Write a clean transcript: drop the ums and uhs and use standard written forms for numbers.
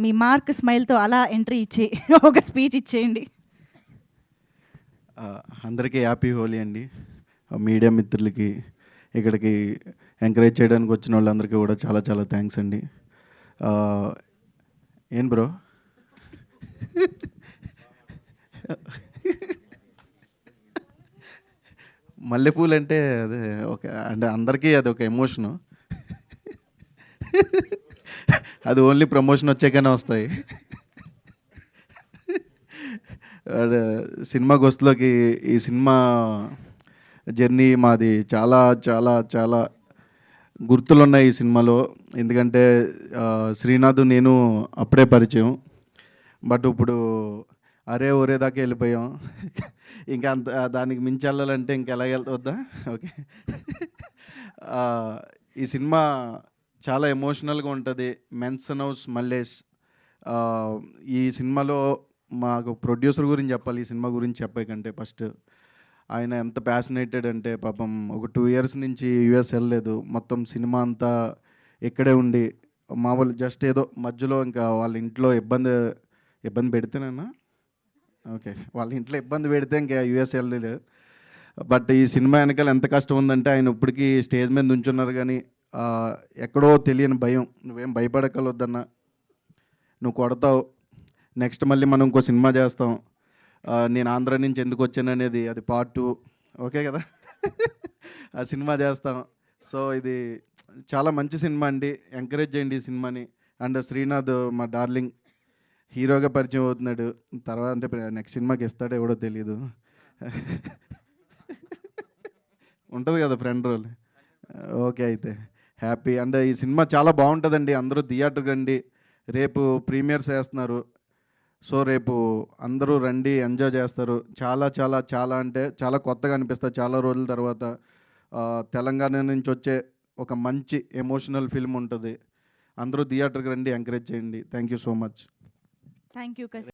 మీ mark స్మైల్తో అలా entry ఇచ్చి ఒక స్పీచ్ ఇచ్చేయండి. అందరికీ హ్యాపీ హోలీ అండి. మీడియా మిత్రులకి, ఇక్కడికి ఎంకరేజ్ చేయడానికి వచ్చిన వాళ్ళందరికీ కూడా చాలా చాలా థ్యాంక్స్ అండి. ఏం బ్రో మల్లెపూలు అంటే అదే ఒక అంటే అందరికీ అది ఒక ఎమోషను. అది ఓన్లీ ప్రమోషన్ వచ్చాకనే వస్తాయి. సినిమా గొస్తులోకి ఈ సినిమా జర్నీ మాది చాలా చాలా చాలా గుర్తులున్నాయి ఈ సినిమాలో. ఎందుకంటే శ్రీనాథ్ నేను అప్పుడే పరిచయం, బట్ ఇప్పుడు అరే ఒరే దాకా వెళ్ళిపోయాం. ఇంకా అంత దానికి మించి వెళ్ళాలంటే ఇంకెలా వెళ్తుందా? ఓకే. ఈ సినిమా చాలా ఎమోషనల్గా ఉంటుంది. Mansion house Mallesh. ఈ సినిమాలో మాకు ప్రొడ్యూసర్ గురించి చెప్పాలి. ఈ సినిమా గురించి చెప్పే కంటే ఫస్ట్ ఆయన ఎంత ప్యాషనేటెడ్ అంటే పాపం ఒక 2 years నుంచి యూఎస్ వెళ్ళలేదు. మొత్తం సినిమా అంతా ఇక్కడే ఉండి మామూలు జస్ట్ ఏదో మధ్యలో ఇంకా వాళ్ళ ఇంట్లో ఇబ్బంది పెడితేనన్నా ఓకే, వాళ్ళ ఇంట్లో ఇబ్బంది పెడితే ఇంకా యూఎస్ వెళ్ళలేదు. బట్ ఈ సినిమా వెనకాల ఎంత కష్టం ఉందంటే ఆయన ఇప్పటికీ స్టేజ్ మీద నుంచున్నారు కానీ ఎక్కడో తెలియని భయం. నువ్వేం భయపడగలవద్దన్నా, నువ్వు కొడతావు, నెక్స్ట్ మళ్ళీ మనం ఇంకో సినిమా చేస్తాం, నేను ఆంధ్ర నుంచి ఎందుకు వచ్చాను అనేది అది పార్ట్ 2, ఓకే కదా. ఆ సినిమా చేస్తాం. సో ఇది చాలా మంచి సినిమా అండి, ఎంకరేజ్ చేయండి ఈ సినిమాని. అండ్ శ్రీనాథ్ మా డార్లింగ్ హీరోగా పరిచయం అవుతున్నాడు. తర్వాత అంటే నెక్స్ట్ సినిమాకి ఇస్తాడో ఎవడో తెలియదు. ఉంటుంది కదా ఫ్రెండ్ రోల్. ఓకే అయితే హ్యాపీ. అండ్ ఈ సినిమా చాలా బాగుంటుందండి. అందరూ థియేటర్కి రండి. రేపు ప్రీమియర్స్ వేస్తున్నారు. సో రేపు అందరూ రండి, ఎంజాయ్ చేస్తారు. చాలా చాలా చాలా అంటే చాలా కొత్తగా అనిపిస్తుంది చాలా రోజుల తర్వాత. తెలంగాణ నుంచి వచ్చే ఒక మంచి ఎమోషనల్ ఫిల్మ్ ఉంటుంది. అందరూ థియేటర్కి రండి, ఎంకరేజ్ చేయండి. Thank you so much. Thank you.